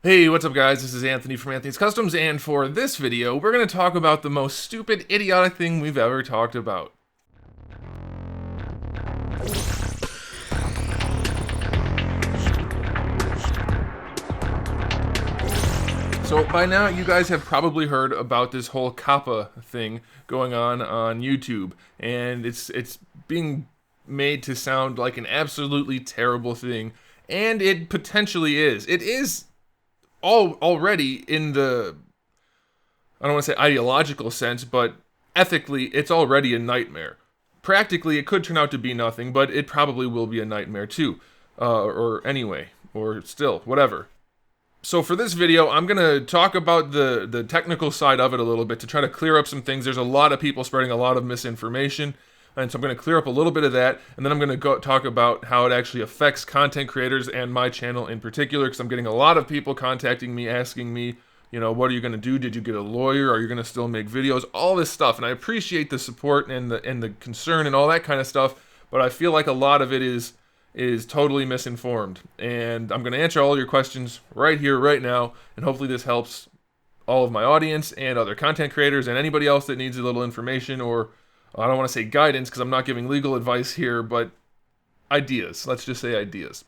Hey, what's up guys? This is Anthony from Anthony's Customs, and for this video, we're going to talk about the most stupid, idiotic thing we've ever talked about. So by now, you guys have probably heard about this whole COPPA thing going on YouTube, and it's being made to sound like an absolutely terrible thing, and it potentially is. It is already in the, I don't want to say ideological sense, but ethically, it's already a nightmare. Practically, it could turn out to be nothing, but it probably will be a nightmare too. Or still, whatever. So for this video, I'm going to talk about the technical side of it a little bit to try to clear up some things. There's a lot of people spreading a lot of misinformation, and so I'm going to clear up a little bit of that, and then I'm going to talk about how it actually affects content creators and my channel in particular, because I'm getting a lot of people contacting me, asking me, you know, what are you going to do? Did you get a lawyer? Are you going to still make videos? All this stuff, and I appreciate the support and the concern and all that kind of stuff, but I feel like a lot of it is totally misinformed, and I'm going to answer all your questions right here, right now, and hopefully this helps all of my audience and other content creators and anybody else that needs a little information, or I don't want to say guidance because I'm not giving legal advice here, but ideas. Let's just say ideas.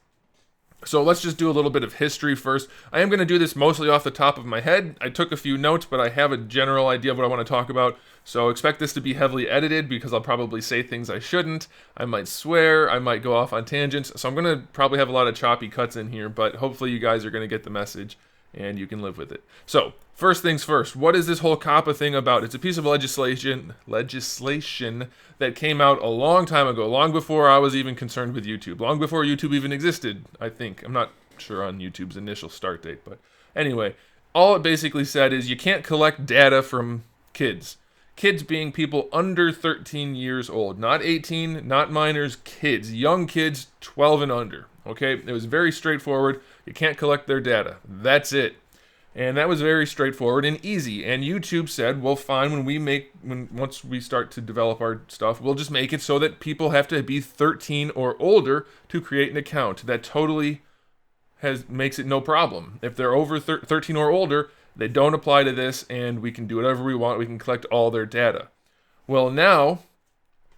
So let's just do a little bit of history first. I am going to do this mostly off the top of my head. I took a few notes, but I have a general idea of what I want to talk about. So expect this to be heavily edited because I'll probably say things I shouldn't. I might swear. I might go off on tangents. So I'm going to probably have a lot of choppy cuts in here, but hopefully you guys are going to get the message and you can live with it. So first things first, what is this whole COPPA thing about? It's a piece of legislation that came out a long time ago, long before I was even concerned with YouTube, long before YouTube even existed, I think. I'm not sure on YouTube's initial start date, but anyway, all it basically said is you can't collect data from kids. Kids being people under 13 years old, not 18, not minors, kids, young kids, 12 and under. Okay, it was very straightforward. You can't collect their data. That's it. And that was very straightforward and easy. And YouTube said, well, fine, once we start to develop our stuff, we'll just make it so that people have to be 13 or older to create an account. That totally makes it no problem. If they're over 13 or older, they don't apply to this, and we can do whatever we want. We can collect all their data. Well, now,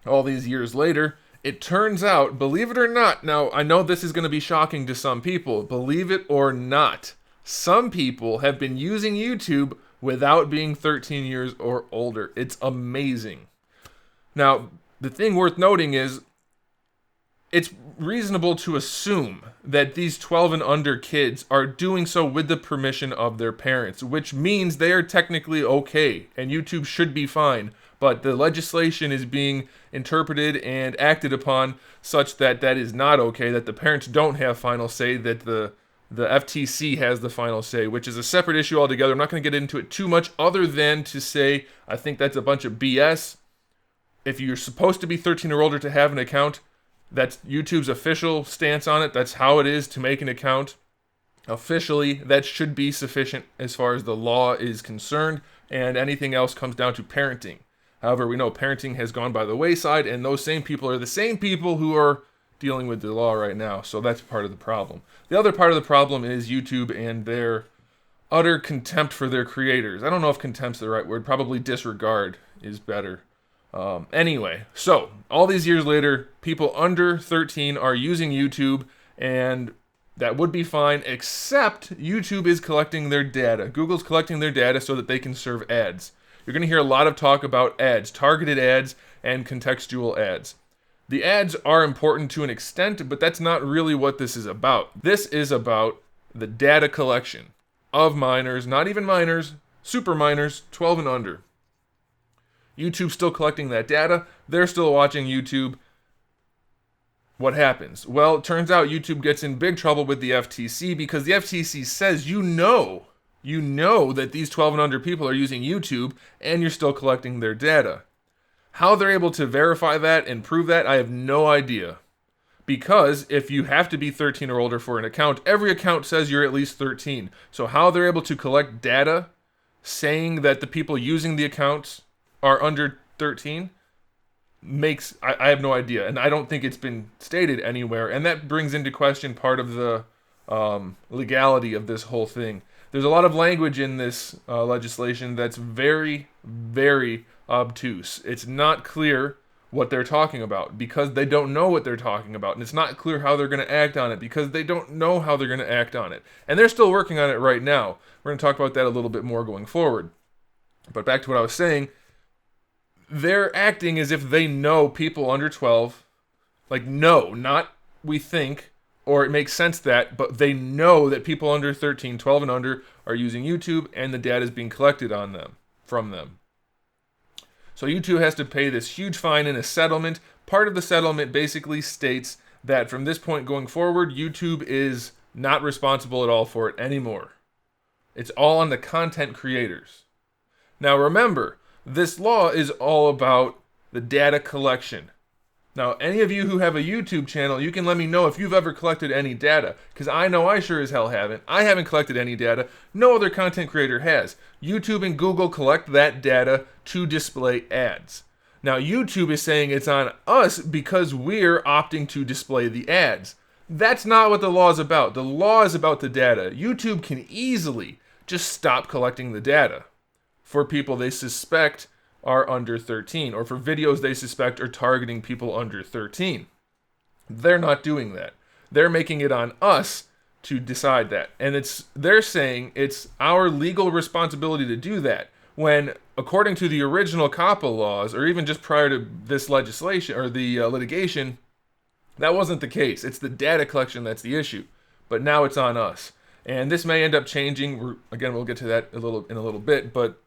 all these years later, it turns out, believe it or not, now I know this is going to be shocking to some people, believe it or not, some people have been using YouTube without being 13 years or older. It's amazing. Now, the thing worth noting is, it's reasonable to assume that these 12 and under kids are doing so with the permission of their parents, which means they are technically okay, and YouTube should be fine. But the legislation is being interpreted and acted upon such that that is not okay, that the parents don't have final say, that the FTC has the final say, which is a separate issue altogether. I'm not going to get into it too much other than to say I think that's a bunch of BS. If you're supposed to be 13 or older to have an account, that's YouTube's official stance on it. That's how it is to make an account. Officially, that should be sufficient as far as the law is concerned, and anything else comes down to parenting. However, we know parenting has gone by the wayside, and those same people are the same people who are dealing with the law right now, so that's part of the problem. The other part of the problem is YouTube and their utter contempt for their creators. I don't know if contempt's the right word, probably disregard is better. Anyway, so all these years later, people under 13 are using YouTube, and that would be fine, except YouTube is collecting their data. Google's collecting their data so that they can serve ads. You're going to hear a lot of talk about ads, targeted ads, and contextual ads. The ads are important to an extent, but that's not really what this is about. This is about the data collection of minors, not even minors, super minors, 12 and under. YouTube's still collecting that data. They're still watching YouTube. What happens? Well, it turns out YouTube gets in big trouble with the FTC because the FTC says you know that these 12 and under people are using YouTube and you're still collecting their data. How they're able to verify that and prove that, I have no idea. Because if you have to be 13 or older for an account, every account says you're at least 13. So how they're able to collect data saying that the people using the accounts are under 13 I have no idea, and I don't think it's been stated anywhere, and that brings into question part of the legality of this whole thing. There's a lot of language in this legislation that's very, very obtuse. It's not clear what they're talking about because they don't know what they're talking about, and it's not clear how they're going to act on it because they don't know how they're going to act on it. And they're still working on it right now. We're going to talk about that a little bit more going forward. But back to what I was saying, they're acting as if they know people under 12, like no, not we think, or it makes sense that, but they know that people under 13, 12 and under are using YouTube and the data is being collected on them, from them. So YouTube has to pay this huge fine in a settlement. Part of the settlement basically states that from this point going forward, YouTube is not responsible at all for it anymore. It's all on the content creators. Now remember, this law is all about the data collection. Now, any of you who have a YouTube channel, you can let me know if you've ever collected any data, because I know I sure as hell haven't. I haven't collected any data. No other content creator has. YouTube and Google collect that data to display ads. Now, YouTube is saying it's on us because we're opting to display the ads. That's not what the law is about. The law is about the data. YouTube can easily just stop collecting the data for people they suspect are under 13, or for videos they suspect are targeting people under 13. They're not doing that. They're making it on us to decide that. And they're saying it's our legal responsibility to do that, when according to the original COPPA laws, or even just prior to this legislation or the litigation, that wasn't the case. It's the data collection that's the issue. But now it's on us. And this may end up changing. Again, we'll get to that in a little bit, but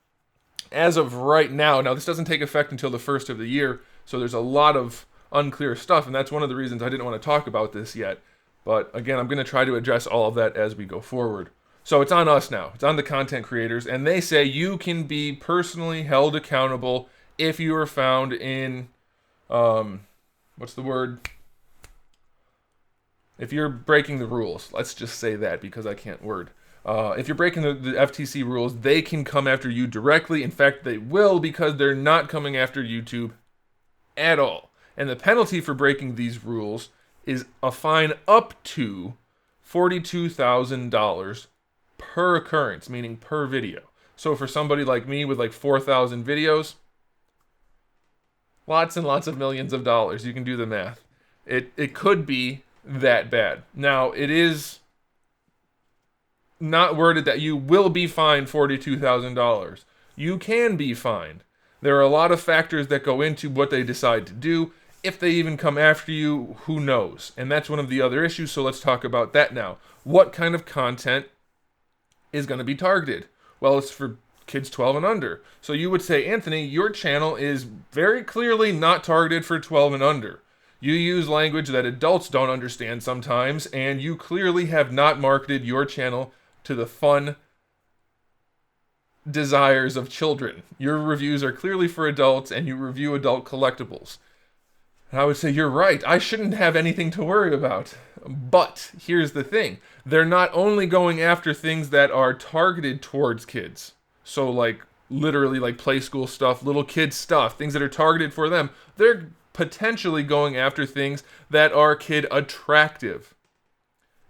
as of right now this doesn't take effect until the first of the year, so there's a lot of unclear stuff, and that's one of the reasons I didn't want to talk about this yet. But again, I'm going to try to address all of that as we go forward. So it's on us now. It's on the content creators, and they say you can be personally held accountable if you are found in, what's the word? If you're breaking the rules. Let's just say that because I can't word. If you're breaking the FTC rules, they can come after you directly. In fact, they will, because they're not coming after YouTube at all. And the penalty for breaking these rules is a fine up to $42,000 per occurrence, meaning per video. So for somebody like me with like 4,000 videos, lots and lots of millions of dollars. You can do the math. It could be that bad. Now, it is not worded that you will be fined $42,000. You can be fined. There are a lot of factors that go into what they decide to do. If they even come after you, who knows? And that's one of the other issues, so let's talk about that now. What kind of content is going to be targeted? Well, it's for kids 12 and under. So you would say, Anthony, your channel is very clearly not targeted for 12 and under. You use language that adults don't understand sometimes, and you clearly have not marketed your channel to the fun desires of children. Your reviews are clearly for adults, and you review adult collectibles. And I would say, you're right. I shouldn't have anything to worry about. But here's the thing. They're not only going after things that are targeted towards kids. So like literally like play school stuff, little kid stuff, things that are targeted for them. They're potentially going after things that are kid attractive.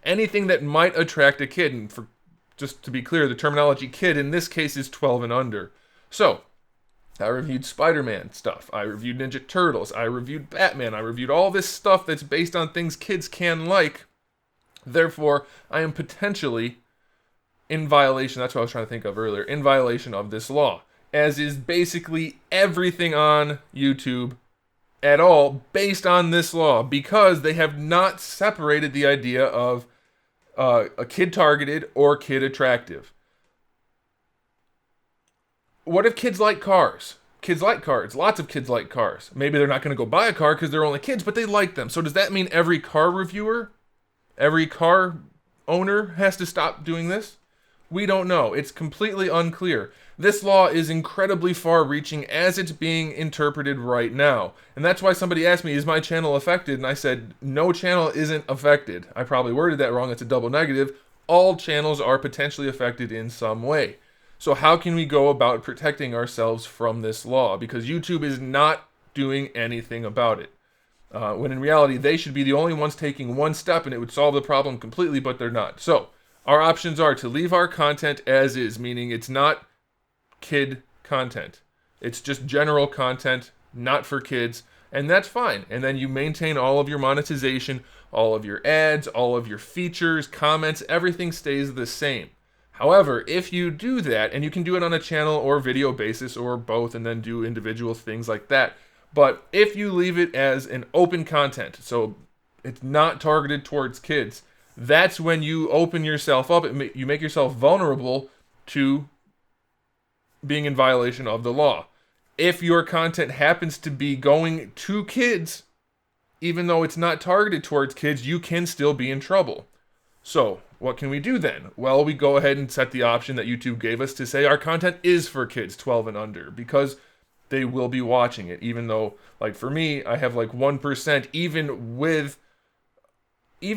Anything that might attract a kid. And for just to be clear, the terminology kid in this case is 12 and under. So, I reviewed Spider-Man stuff. I reviewed Ninja Turtles. I reviewed Batman. I reviewed all this stuff that's based on things kids can like. Therefore, I am potentially in violation, that's what I was trying to think of earlier, in violation of this law. As is basically everything on YouTube at all based on this law, because they have not separated the idea of a kid targeted or kid attractive. What if kids like cars? Kids like cars. Lots of kids like cars. Maybe they're not going to go buy a car because they're only kids, but they like them. So does that mean every car reviewer, every car owner has to stop doing this? We don't know. It's completely unclear. This law is incredibly far-reaching as it's being interpreted right now. And that's why somebody asked me, is my channel affected? And I said, no channel isn't affected. I probably worded that wrong. It's a double negative. All channels are potentially affected in some way. So how can we go about protecting ourselves from this law? Because YouTube is not doing anything about it. when in reality they should be the only ones taking one step and it would solve the problem completely, but they're not. So our options are to leave our content as is, meaning it's not kid content. It's just general content, not for kids, and that's fine. And then you maintain all of your monetization, all of your ads, all of your features, comments, everything stays the same. However, if you do that, and you can do it on a channel or video basis or both, and then do individual things like that, but if you leave it as an open content, so it's not targeted towards kids, that's when you open yourself up, you make yourself vulnerable to being in violation of the law. If your content happens to be going to kids, even though it's not targeted towards kids, you can still be in trouble. So, what can we do then? Well, we go ahead and set the option that YouTube gave us to say our content is for kids 12 and under, because they will be watching it, even though, like for me, I have like 1%, even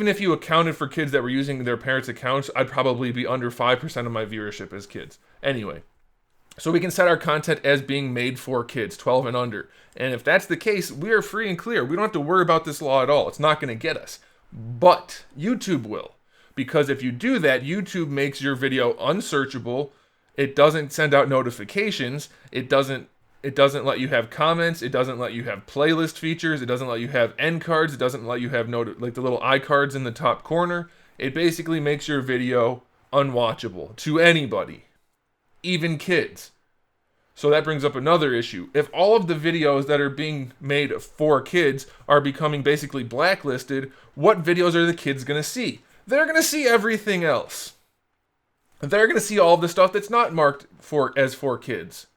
if you accounted for kids that were using their parents' accounts, I'd probably be under 5% of my viewership as kids. Anyway, so we can set our content as being made for kids, 12 and under. And if that's the case, we are free and clear. We don't have to worry about this law at all. It's not going to get us. But YouTube will. Because if you do that, YouTube makes your video unsearchable. It doesn't send out notifications. It doesn't let you have comments. It doesn't let you have playlist features. It doesn't let you have end cards. It doesn't let you have like the little iCards in the top corner. It basically makes your video unwatchable to anybody, even kids. So that brings up another issue. If all of the videos that are being made for kids are becoming basically blacklisted, what videos are the kids going to see? They're going to see everything else. They're going to see all of the stuff that's not marked as for kids.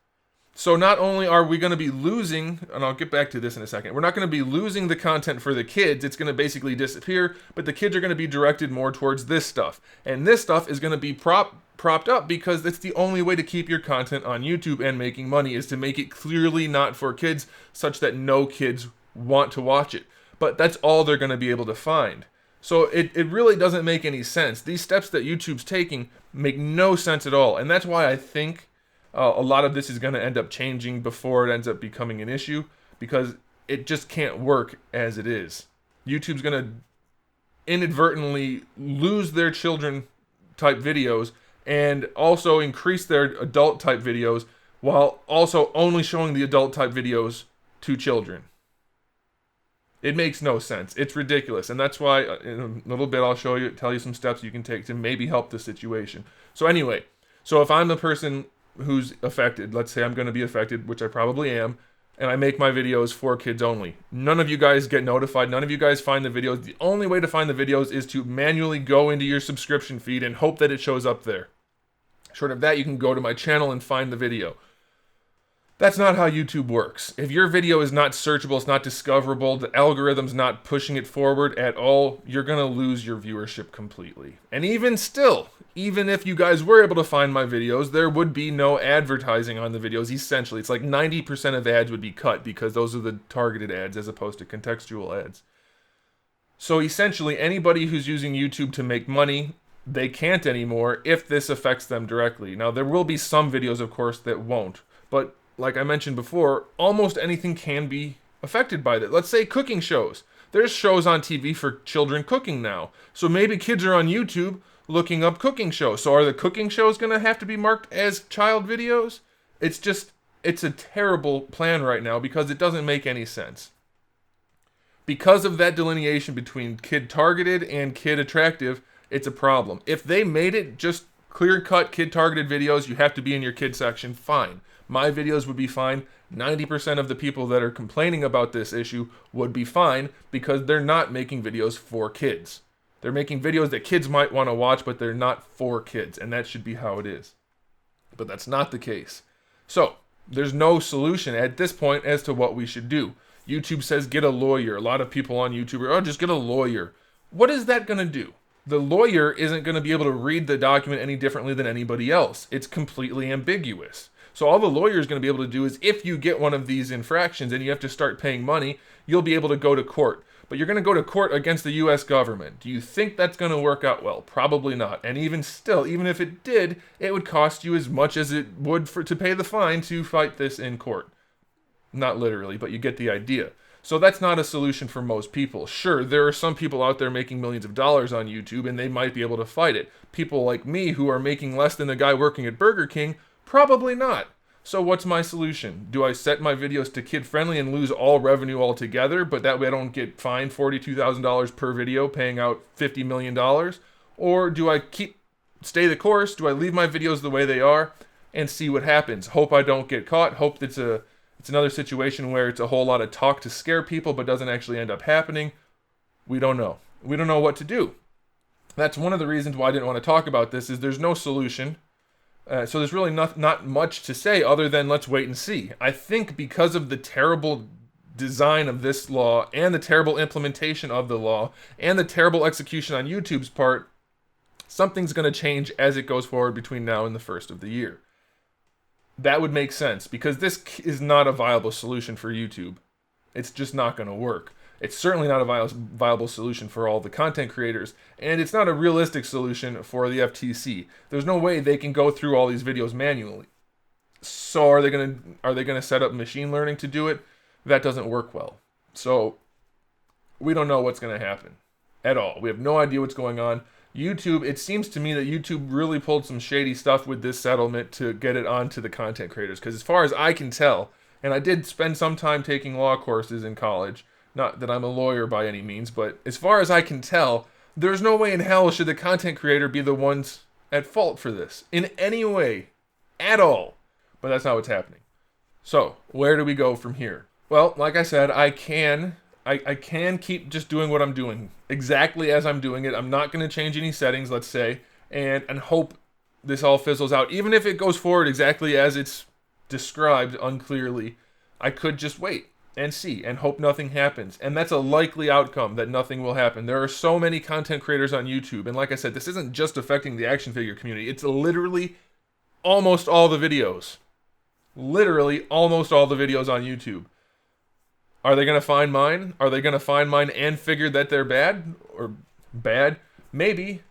So not only are we going to be losing, and I'll get back to this in a second, we're not going to be losing the content for the kids, it's going to basically disappear, but the kids are going to be directed more towards this stuff. And this stuff is going to be propped up because that's the only way to keep your content on YouTube and making money, is to make it clearly not for kids, such that no kids want to watch it. But that's all they're going to be able to find. So it really doesn't make any sense. These steps that YouTube's taking make no sense at all. And that's why I think a lot of this is going to end up changing before it ends up becoming an issue, because it just can't work as it is. YouTube's going to inadvertently lose their children type videos and also increase their adult type videos, while also only showing the adult type videos to children. It makes no sense. It's ridiculous. And that's why in a little bit I'll tell you some steps you can take to maybe help the situation. So anyway, so if I'm the person who's affected, let's say I'm going to be affected, which I probably am, and I make my videos for kids only, none of you guys get notified, none of you guys find the videos. The only way to find the videos is to manually go into your subscription feed and hope that it shows up there. Short of that, you can go to my channel and find the video. That's not how YouTube works. If your video is not searchable, it's not discoverable, the algorithm's not pushing it forward at all, you're going to lose your viewership completely. And even still, even if you guys were able to find my videos, there would be no advertising on the videos, essentially. It's like 90% of ads would be cut, because those are the targeted ads as opposed to contextual ads. So essentially, anybody who's using YouTube to make money, they can't anymore if this affects them directly. Now, there will be some videos, of course, that won't. But like I mentioned before, almost anything can be affected by that. Let's say cooking shows. There's shows on TV for children cooking now. So maybe kids are on YouTube looking up cooking shows. So are the cooking shows going to have to be marked as child videos? It's a terrible plan right now, because it doesn't make any sense. Because of that delineation between kid targeted and kid attractive, it's a problem. If they made it just clear-cut kid targeted videos, you have to be in your kid section, fine. My videos would be fine. 90% of the people that are complaining about this issue would be fine, because they're not making videos for kids. They're making videos that kids might want to watch, but they're not for kids, and that should be how it is. But that's not the case. So, there's no solution at this point as to what we should do. YouTube says get a lawyer. A lot of people on YouTube are, just get a lawyer. What is that going to do? The lawyer isn't going to be able to read the document any differently than anybody else. It's completely ambiguous. So all the lawyer is going to be able to do is, if you get one of these infractions and you have to start paying money, you'll be able to go to court. But you're going to go to court against the U.S. government. Do you think that's going to work out well? Probably not. And even still, even if it did, it would cost you as much as it would to pay the fine to fight this in court. Not literally, but you get the idea. So that's not a solution for most people. Sure, there are some people out there making millions of dollars on YouTube, and they might be able to fight it. People like me who are making less than the guy working at Burger King, probably not. So what's my solution? Do I set my videos to kid-friendly and lose all revenue altogether, but that way I don't get fined $42,000 per video, paying out $50 million? Or do I stay the course? Do I leave my videos the way they are and see what happens? Hope I don't get caught. Hope it's another situation where it's a whole lot of talk to scare people but doesn't actually end up happening. We don't know. We don't know what to do. That's one of the reasons why I didn't want to talk about this, is there's no solution. So there's really not much to say other than let's wait and see. I think because of the terrible design of this law and the terrible implementation of the law and the terrible execution on YouTube's part, something's going to change as it goes forward between now and the first of the year. That would make sense, because this is not a viable solution for YouTube. It's just not going to work. It's certainly not a viable solution for all the content creators, and it's not a realistic solution for the FTC. There's no way they can go through all these videos manually. So are they going to set up machine learning to do it? That doesn't work well. So we don't know what's going to happen at all. We have no idea what's going on. YouTube, it seems to me that YouTube really pulled some shady stuff with this settlement to get it onto the content creators. Because as far as I can tell, and I did spend some time taking law courses in college, not that I'm a lawyer by any means, but as far as I can tell, there's no way in hell should the content creator be the ones at fault for this in any way at all. But that's not what's happening. So where do we go from here? Well, like I said, I can keep just doing what I'm doing, exactly as I'm doing it. I'm not going to change any settings, let's say, and hope this all fizzles out. Even if it goes forward exactly as it's described unclearly, I could just wait and see and hope nothing happens. And that's a likely outcome, that nothing will happen. There are so many content creators on YouTube, and like I said, this isn't just affecting the action figure community. It's literally almost all the videos. Literally almost all the videos on YouTube. Are they going to find mine? Are they going to find mine and figure that they're bad? Or bad? Maybe.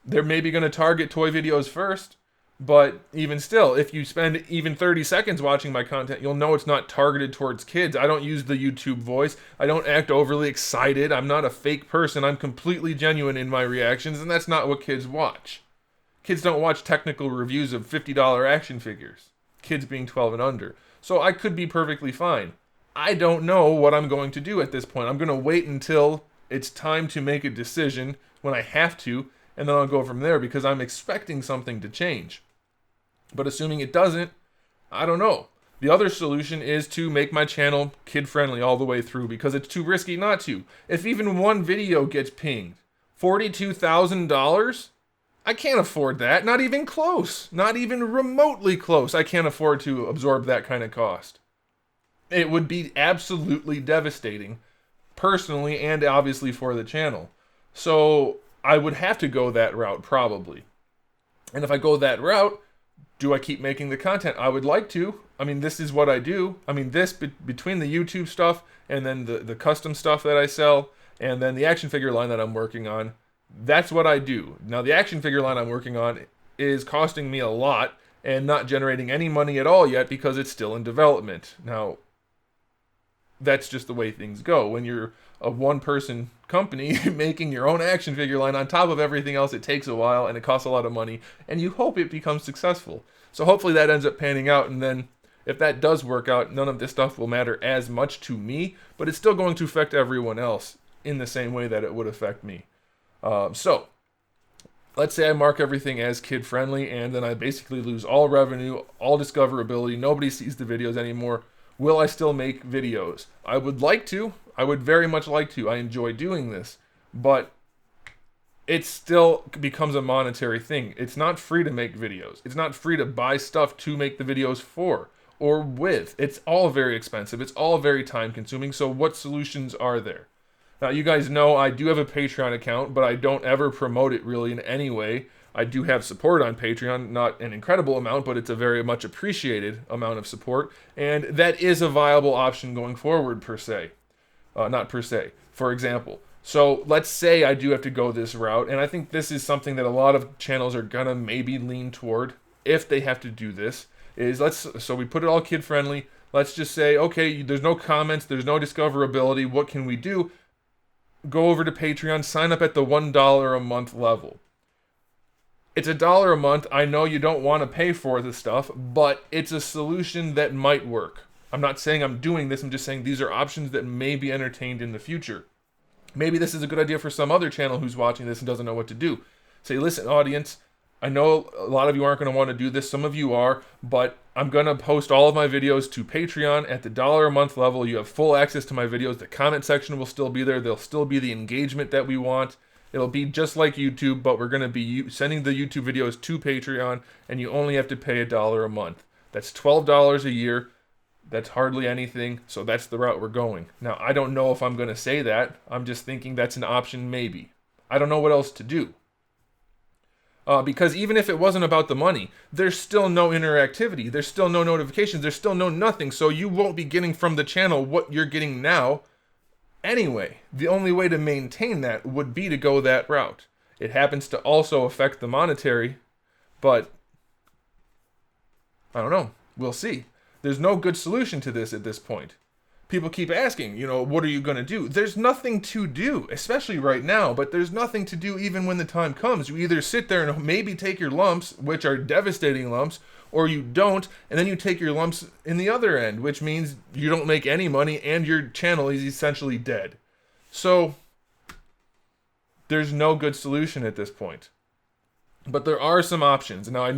They're maybe going to target toy videos first. But even still, if you spend even 30 seconds watching my content, you'll know it's not targeted towards kids. I don't use the YouTube voice. I don't act overly excited. I'm not a fake person. I'm completely genuine in my reactions, and that's not what kids watch. Kids don't watch technical reviews of $50 action figures. Kids being 12 and under. So I could be perfectly fine. I don't know what I'm going to do at this point. I'm going to wait until it's time to make a decision when I have to, and then I'll go from there because I'm expecting something to change. But assuming it doesn't, I don't know. The other solution is to make my channel kid-friendly all the way through because it's too risky not to. If even one video gets pinged, $42,000? I can't afford that. Not even close. Not even remotely close. I can't afford to absorb that kind of cost. It would be absolutely devastating, personally and obviously for the channel. So I would have to go that route probably. And if I go that route, do I keep making the content? I would like to. I mean, this is what I do. I mean, this between the YouTube stuff and then the custom stuff that I sell and then the action figure line that I'm working on, that's what I do. Now, the action figure line I'm working on is costing me a lot and not generating any money at all yet because it's still in development. Now, that's just the way things go. When you're a one-person company making your own action figure line on top of everything else, it takes a while and it costs a lot of money, and you hope it becomes successful. So hopefully that ends up panning out, and then if that does work out, none of this stuff will matter as much to me, but it's still going to affect everyone else in the same way that it would affect me. So let's say I mark everything as kid-friendly, and then I basically lose all revenue, all discoverability, nobody sees the videos anymore. Will I still make videos? I would like to. I would very much like to. I enjoy doing this. But it still becomes a monetary thing. It's not free to make videos. It's not free to buy stuff to make the videos for or with. It's all very expensive. It's all very time consuming. So what solutions are there? Now, you guys know I do have a Patreon account, but I don't ever promote it really in any way. I do have support on Patreon, not an incredible amount, but it's a very much appreciated amount of support, and that is a viable option going forward per se. Not per se, for example. So let's say I do have to go this route, and I think this is something that a lot of channels are gonna maybe lean toward if they have to do this, so we put it all kid-friendly, Let's just say, okay, there's no comments, there's no discoverability. What can we do? Go over to Patreon, sign up at the $1 a month level. It's $1 a month. I know you don't want to pay for this stuff, but it's a solution that might work. I'm not saying I'm doing this, I'm just saying these are options that may be entertained in the future. Maybe this is a good idea for some other channel who's watching this and doesn't know what to do. Say, listen, audience, I know a lot of you aren't going to want to do this, some of you are, but I'm going to post all of my videos to Patreon at the $1 a month level. You have full access to my videos. The comment section will still be there. There'll still be the engagement that we want. It'll be just like YouTube, but we're going to be sending the YouTube videos to Patreon, and you only have to pay $1 a month. That's $12 a year. That's hardly anything, so that's the route we're going. Now, I don't know if I'm going to say that. I'm just thinking that's an option maybe. I don't know what else to do. Because even if it wasn't about the money, there's still no interactivity. There's still no notifications. There's still no nothing. So you won't be getting from the channel what you're getting now anyway. The only way to maintain that would be to go that route. It happens to also affect the monetary, but I don't know. We'll see. There's no good solution to this at this point. People keep asking, what are you going to do? There's nothing to do, especially right now, but there's nothing to do even when the time comes. You either sit there and maybe take your lumps, which are devastating lumps, or you don't, and then you take your lumps in the other end, which means you don't make any money and your channel is essentially dead. So, there's no good solution at this point. But there are some options. Now, I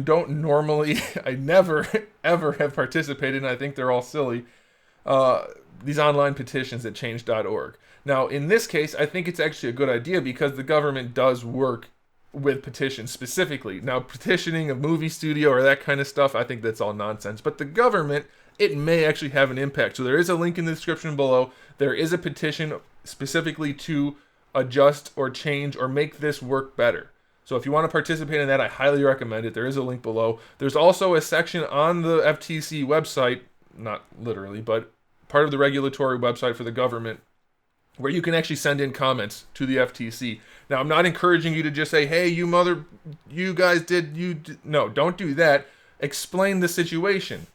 never, ever have participated, and I think they're all silly. These online petitions at change.org. Now, in this case, I think it's actually a good idea because the government does work with petitions specifically. Now, petitioning a movie studio or that kind of stuff, I think that's all nonsense. But the government, it may actually have an impact. So there is a link in the description below. There is a petition specifically to adjust or change or make this work better. So if you want to participate in that, I highly recommend it. There is a link below. There's also a section on the FTC website, not literally, but part of the regulatory website for the government, where you can actually send in comments to the FTC. Now, I'm not encouraging you to just say, hey, no, don't do that. Explain the situation.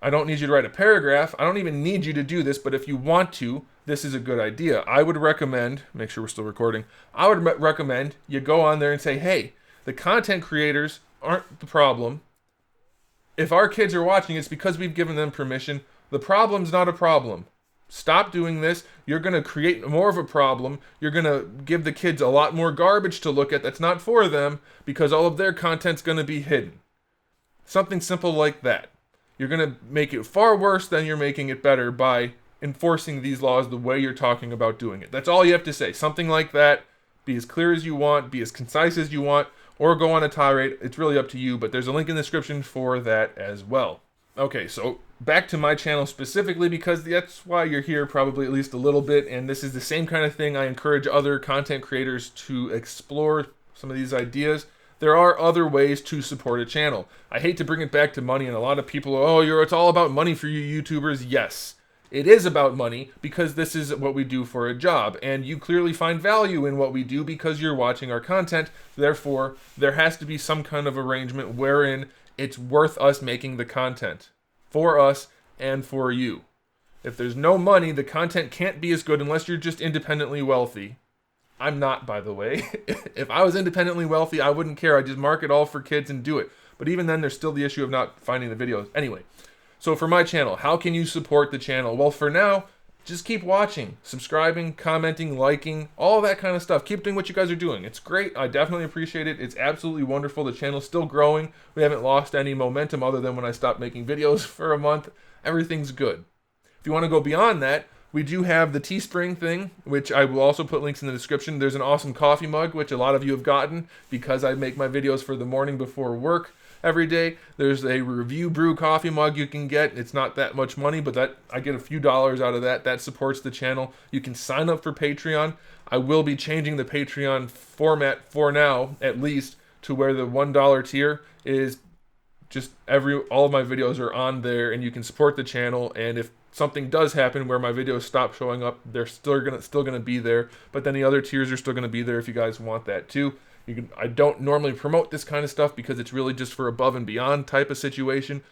I don't need you to write a paragraph. I don't even need you to do this, but if you want to, this is a good idea. I would recommend, make sure we're still recording, I would recommend you go on there and say, hey, the content creators aren't the problem. If our kids are watching, it's because we've given them permission. The problem's not a problem. Stop doing this. You're going to create more of a problem. You're going to give the kids a lot more garbage to look at that's not for them because all of their content's going to be hidden. Something simple like that. You're going to make it far worse than you're making it better by enforcing these laws the way you're talking about doing it. That's all you have to say. Something like that. Be as clear as you want. Be as concise as you want. Or go on a tirade. It's really up to you, but there's a link in the description for that as well. Okay, so back to my channel specifically because that's why you're here probably at least a little bit, and this is the same kind of thing I encourage other content creators to explore some of these ideas. There are other ways to support a channel. I hate to bring it back to money, and a lot of people, it's all about money for you YouTubers. Yes, it is about money because this is what we do for a job, and you clearly find value in what we do because you're watching our content. Therefore, there has to be some kind of arrangement wherein it's worth us making the content for us and for you. If there's no money, the content can't be as good unless you're just independently wealthy. I'm not, by the way. If I was independently wealthy, I wouldn't care. I'd just mark it all for kids and do it. But even then, there's still the issue of not finding the videos. Anyway, so for my channel, how can you support the channel? Well, for now, just keep watching, subscribing, commenting, liking, all that kind of stuff. Keep doing what you guys are doing. It's great. I definitely appreciate it. It's absolutely wonderful. The channel's still growing. We haven't lost any momentum other than when I stopped making videos for a month. Everything's good. If you want to go beyond that, we do have the Teespring thing, which I will also put links in the description. There's an awesome coffee mug, which a lot of you have gotten because I make my videos for the morning before work every day. There's a review brew coffee mug you can get. It's not that much money, but that I get a few dollars out of that. That supports the channel. You can sign up for Patreon. I will be changing the Patreon format for now, at least, to where the $1 tier is just all of my videos are on there and you can support the channel, and if something does happen where my videos stop showing up, they're still gonna be there, but then the other tiers are still gonna be there if you guys want that too. I don't normally promote this kind of stuff because it's really just for above and beyond type of situation.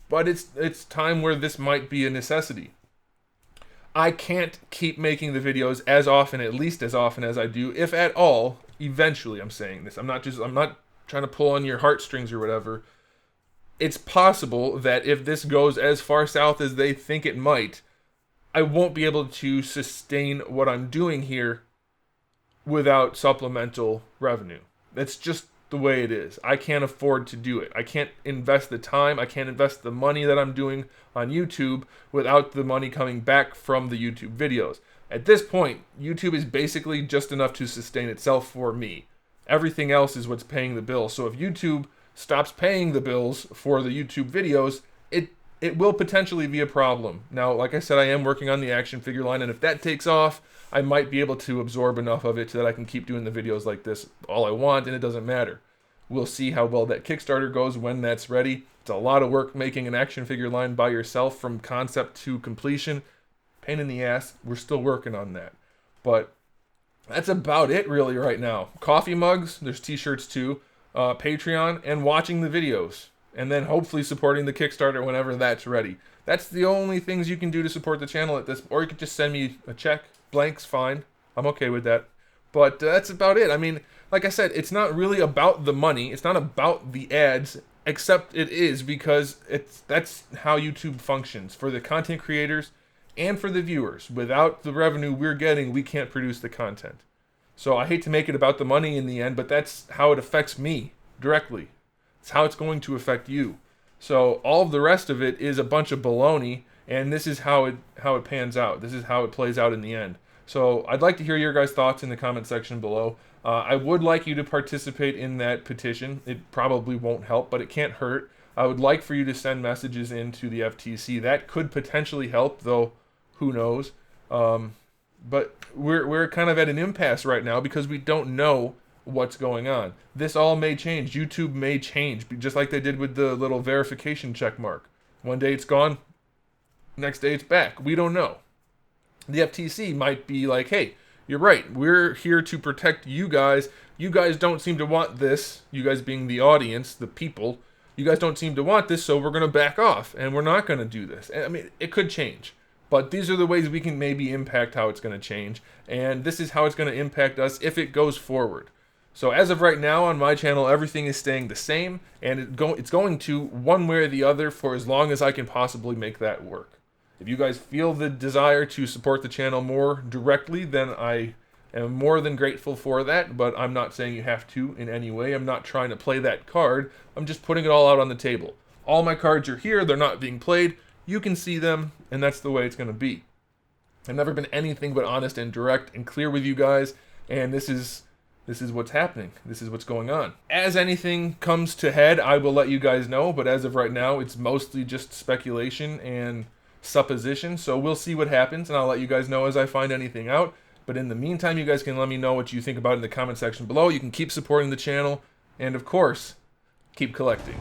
but it's time where this might be a necessity. I can't keep making the videos as often, at least as often as I do, if at all. Eventually, I'm saying this. I'm not trying to pull on your heartstrings or whatever. It's possible that if this goes as far south as they think it might, I won't be able to sustain what I'm doing here without supplemental revenue. That's just the way it is. I can't afford to do it. I can't invest the time, I can't invest the money that I'm doing on YouTube without the money coming back from the YouTube videos. At this point, YouTube is basically just enough to sustain itself for me. Everything else is what's paying the bills. So if YouTube stops paying the bills for the YouTube videos, it will potentially be a problem. Now, like I said, I am working on the action figure line, and if that takes off, I might be able to absorb enough of it so that I can keep doing the videos like this all I want, and it doesn't matter. We'll see how well that Kickstarter goes when that's ready. It's a lot of work making an action figure line by yourself from concept to completion. Pain in the ass. We're still working on that. But that's about it really right now. Coffee mugs, there's t-shirts too, Patreon, and watching the videos. And then hopefully supporting the Kickstarter whenever that's ready. That's the only things you can do to support the channel at this, or you could just send me a check. Blank's fine. I'm okay with that. But that's about it. I mean, like I said, it's not really about the money. It's not about the ads, except it is, because that's how YouTube functions for the content creators and for the viewers. Without the revenue we're getting, we can't produce the content. So I hate to make it about the money in the end, but that's how it affects me directly. It's how it's going to affect you. So all of the rest of it is a bunch of baloney, and this is how it pans out. This is how it plays out in the end. So I'd like to hear your guys' thoughts in the comment section below. I would like you to participate in that petition. It probably won't help, but it can't hurt. I would like for you to send messages into the FTC. That could potentially help, though who knows. But we're kind of at an impasse right now because we don't know what's going on. This all may change. YouTube may change, just like they did with the little verification check mark. One day it's gone, next day it's back. We don't know. The FTC might be like, hey, you're right. We're here to protect you guys. You guys don't seem to want this. You guys being the audience, the people. You guys don't seem to want this, so we're going to back off, and we're not going to do this. I mean, it could change. But these are the ways we can maybe impact how it's going to change. And this is how it's going to impact us if it goes forward. So as of right now on my channel, everything is staying the same. And it's going to one way or the other for as long as I can possibly make that work. If you guys feel the desire to support the channel more directly, then I am more than grateful for that. But I'm not saying you have to in any way. I'm not trying to play that card. I'm just putting it all out on the table. All my cards are here. They're not being played. You can see them, and that's the way it's going to be. I've never been anything but honest and direct and clear with you guys, and this is what's happening. This is what's going on. As anything comes to head, I will let you guys know, but as of right now, it's mostly just speculation and supposition, so we'll see what happens, and I'll let you guys know as I find anything out. But in the meantime, you guys can let me know what you think about it in the comment section below. You can keep supporting the channel, and of course, keep collecting.